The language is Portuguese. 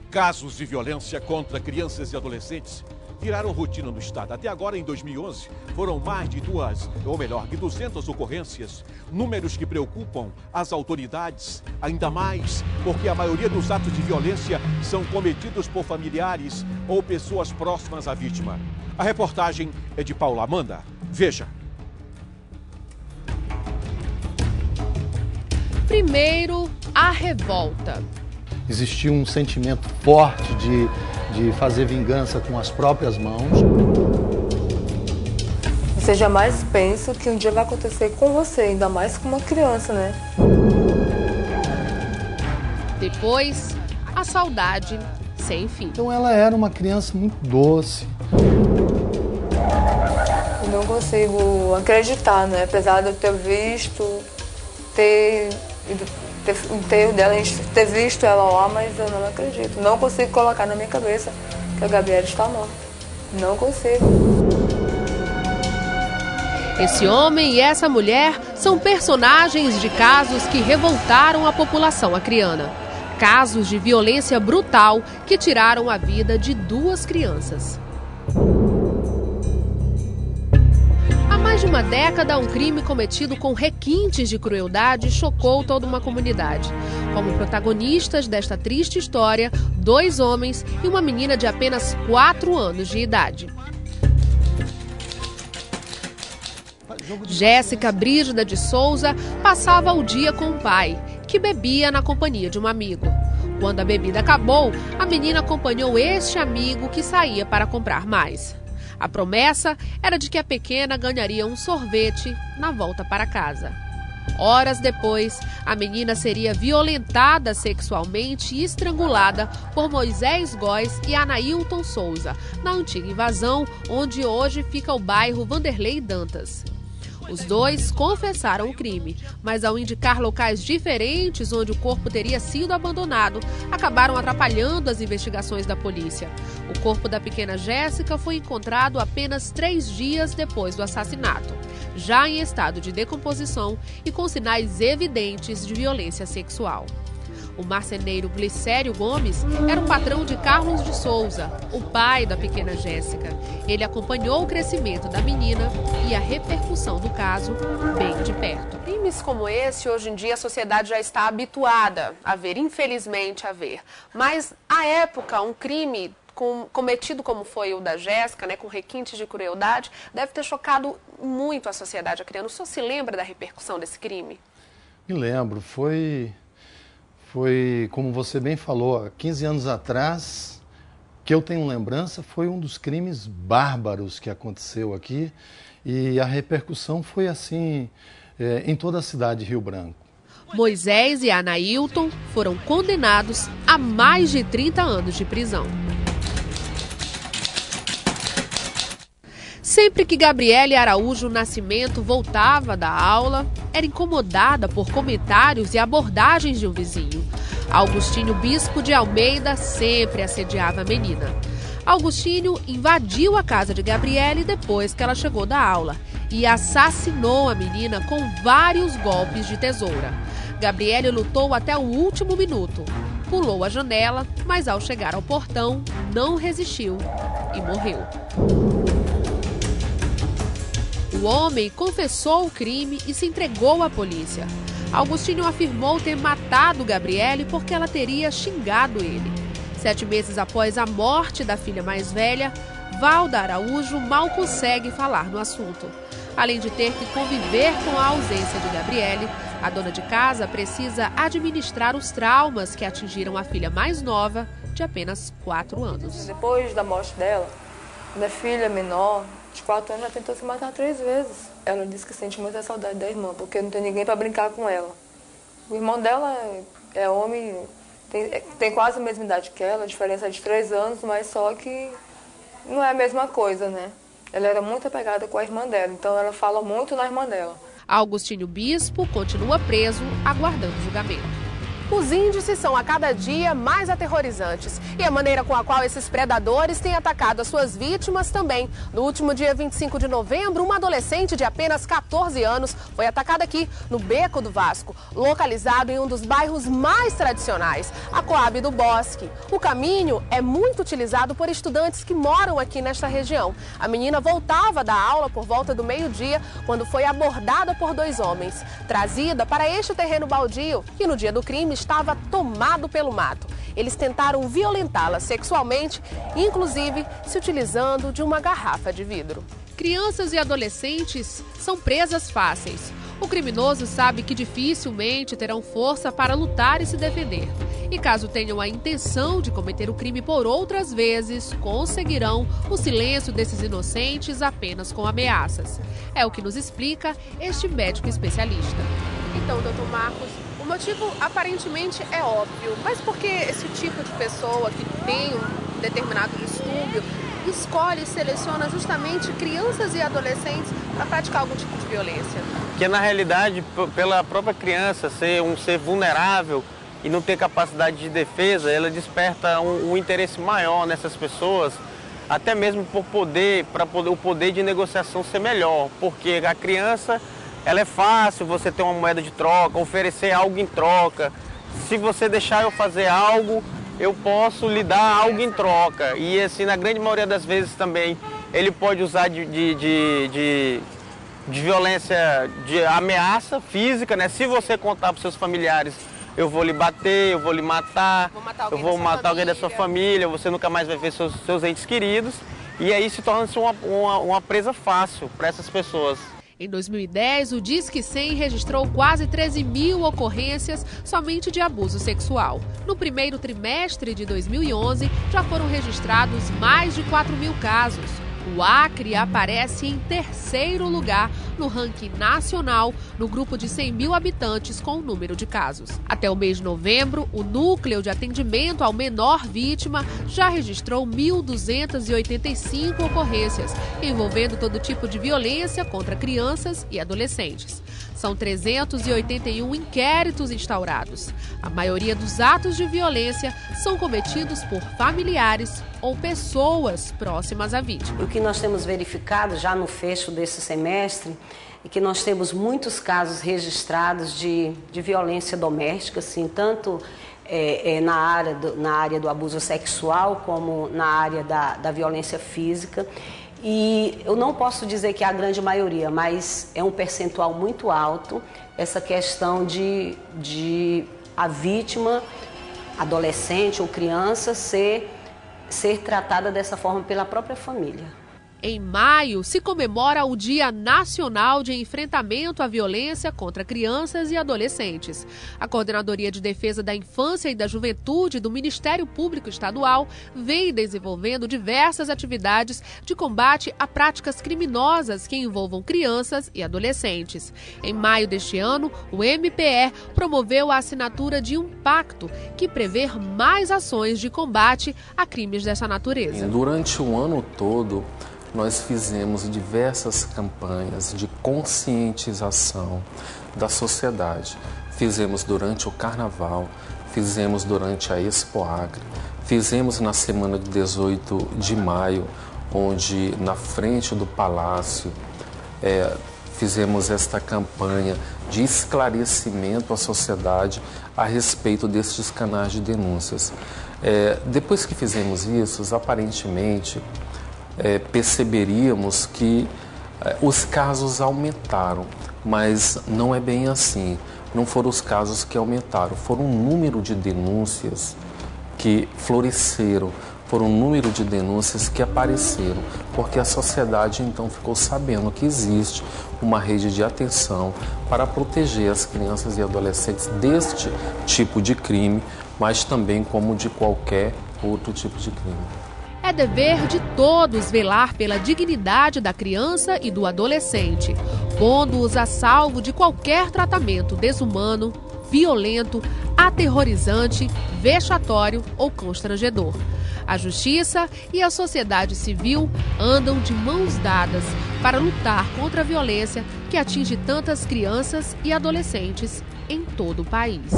Casos de violência contra crianças e adolescentes viraram rotina no estado. Até agora, em 2011, foram mais de 200 ocorrências. Números que preocupam as autoridades, ainda mais porque a maioria dos atos de violência são cometidos por familiares ou pessoas próximas à vítima. A reportagem é de Paula Amanda. Veja. Primeiro, a revolta. Existia um sentimento forte de fazer vingança com as próprias mãos. Você jamais pensa que um dia vai acontecer com você, ainda mais com uma criança, né? Depois, a saudade sem fim. Então ela era uma criança muito doce. Eu não consigo acreditar, né? Apesar de eu ter visto, ter o enterro dela, ter visto ela lá, mas eu não acredito. Não consigo colocar na minha cabeça que a Gabriela está morta. Não consigo. Esse homem e essa mulher são personagens de casos que revoltaram a população acriana. Casos de violência brutal que tiraram a vida de 2 crianças. Há mais de uma década, um crime cometido com requintes de crueldade chocou toda uma comunidade. Como protagonistas desta triste história, 2 homens e uma menina de apenas 4 anos de idade. Jéssica Brígida de Souza passava o dia com o pai, que bebia na companhia de um amigo. Quando a bebida acabou, a menina acompanhou este amigo que saía para comprar mais. A promessa era de que a pequena ganharia um sorvete na volta para casa. Horas depois, a menina seria violentada sexualmente e estrangulada por Moisés Góes e Anailton Souza, na antiga invasão, onde hoje fica o bairro Vanderlei Dantas. Os 2 confessaram o crime, mas ao indicar locais diferentes onde o corpo teria sido abandonado, acabaram atrapalhando as investigações da polícia. O corpo da pequena Jéssica foi encontrado apenas 3 dias depois do assassinato, já em estado de decomposição e com sinais evidentes de violência sexual. O marceneiro Glicério Gomes era o patrão de Carlos de Souza, o pai da pequena Jéssica. Ele acompanhou o crescimento da menina e a repercussão do caso bem de perto. Crimes como esse, hoje em dia, a sociedade já está habituada a ver, infelizmente a ver. Mas, à época, um crime cometido como foi o da Jéssica, né, com requintes de crueldade, deve ter chocado muito a sociedade acriana. O senhor se lembra da repercussão desse crime? Me lembro, foi, como você bem falou, há 15 anos atrás, que eu tenho lembrança, foi um dos crimes bárbaros que aconteceu aqui e a repercussão foi assim em toda a cidade de Rio Branco. Moisés e Anailton foram condenados a mais de 30 anos de prisão. Sempre que Gabriele Araújo Nascimento voltava da aula, era incomodada por comentários e abordagens de um vizinho. Augustinho Bispo de Almeida sempre assediava a menina. Augustinho invadiu a casa de Gabriele depois que ela chegou da aula e assassinou a menina com vários golpes de tesoura. Gabriele lutou até o último minuto. Pulou a janela, mas ao chegar ao portão, não resistiu e morreu. O homem confessou o crime e se entregou à polícia. Augustinho afirmou ter matado Gabriele porque ela teria xingado ele. 7 meses após a morte da filha mais velha, Valda Araújo mal consegue falar no assunto. Além de ter que conviver com a ausência de Gabriele, a dona de casa precisa administrar os traumas que atingiram a filha mais nova, de apenas 4 anos. Depois da morte dela, minha filha menor, de 4 anos, já tentou se matar 3 vezes. Ela disse que sente muita saudade da irmã, porque não tem ninguém para brincar com ela. O irmão dela é homem, tem quase a mesma idade que ela, a diferença é de 3 anos, mas só que não é a mesma coisa, né? Ela era muito apegada com a irmã dela, então ela fala muito na irmã dela. Augustinho Bispo continua preso, aguardando julgamento. Os índices são a cada dia mais aterrorizantes e a maneira com a qual esses predadores têm atacado as suas vítimas também. No último dia 25 de novembro, uma adolescente de apenas 14 anos foi atacada aqui no Beco do Vasco, localizado em um dos bairros mais tradicionais, a Coab do Bosque. O caminho é muito utilizado por estudantes que moram aqui nesta região. A menina voltava da aula por volta do meio-dia quando foi abordada por 2 homens, trazida para este terreno baldio que no dia do crime estava tomado pelo mato. Eles tentaram violentá-la sexualmente, inclusive se utilizando de uma garrafa de vidro. Crianças e adolescentes são presas fáceis. O criminoso sabe que dificilmente terão força para lutar e se defender. E caso tenham a intenção de cometer o crime por outras vezes, conseguirão o silêncio desses inocentes apenas com ameaças. É o que nos explica este médico especialista. Então, doutor Marcos, o motivo aparentemente é óbvio, mas por que esse tipo de pessoa que tem um determinado distúrbio escolhe e seleciona justamente crianças e adolescentes para praticar algum tipo de violência? Porque na realidade, pela própria criança ser um ser vulnerável e não ter capacidade de defesa, ela desperta um interesse maior nessas pessoas, até mesmo o poder de negociação ser melhor, porque a criança, ela é fácil você ter uma moeda de troca, oferecer algo em troca. Se você deixar eu fazer algo, eu posso lhe dar algo em troca. E assim, na grande maioria das vezes também, ele pode usar de violência, de ameaça física, né? Se você contar para os seus familiares, eu vou lhe bater, eu vou lhe matar, eu vou matar alguém da sua família, você nunca mais vai ver seus entes queridos. E aí se torna-se uma presa fácil para essas pessoas. Em 2010, o Disque 100 registrou quase 13 mil ocorrências somente de abuso sexual. No primeiro trimestre de 2011, já foram registrados mais de 4 mil casos. O Acre aparece em 3º lugar no ranking nacional no grupo de 100 mil habitantes com o número de casos. Até o mês de novembro, o Núcleo de Atendimento ao Menor Vítima já registrou 1.285 ocorrências, envolvendo todo tipo de violência contra crianças e adolescentes. São 381 inquéritos instaurados. A maioria dos atos de violência são cometidos por familiares ou pessoas próximas à vítima. O que nós temos verificado já no fecho desse semestre é que nós temos muitos casos registrados de violência doméstica, assim, tanto na área do abuso sexual como na área da violência física. E eu não posso dizer que é a grande maioria, mas é um percentual muito alto essa questão de a vítima, adolescente ou criança, ser tratada dessa forma pela própria família. Em maio, se comemora o Dia Nacional de Enfrentamento à Violência contra Crianças e Adolescentes. A Coordenadoria de Defesa da Infância e da Juventude do Ministério Público Estadual vem desenvolvendo diversas atividades de combate a práticas criminosas que envolvam crianças e adolescentes. Em maio deste ano, o MPE promoveu a assinatura de um pacto que prevê mais ações de combate a crimes dessa natureza. Durante o ano todo, nós fizemos diversas campanhas de conscientização da sociedade. Fizemos durante o Carnaval, fizemos durante a Expo Acre, fizemos na semana de 18 de maio, onde na frente do Palácio fizemos esta campanha de esclarecimento à sociedade a respeito destes canais de denúncias. Depois que fizemos isso, aparentemente, perceberíamos que os casos aumentaram, mas não é bem assim. Não foram os casos que aumentaram, foram um número de denúncias que floresceram, foram um número de denúncias que apareceram, porque a sociedade então ficou sabendo que existe uma rede de atenção para proteger as crianças e adolescentes deste tipo de crime, mas também como de qualquer outro tipo de crime. É dever de todos velar pela dignidade da criança e do adolescente, pondo-os a salvo de qualquer tratamento desumano, violento, aterrorizante, vexatório ou constrangedor. A justiça e a sociedade civil andam de mãos dadas para lutar contra a violência que atinge tantas crianças e adolescentes em todo o país.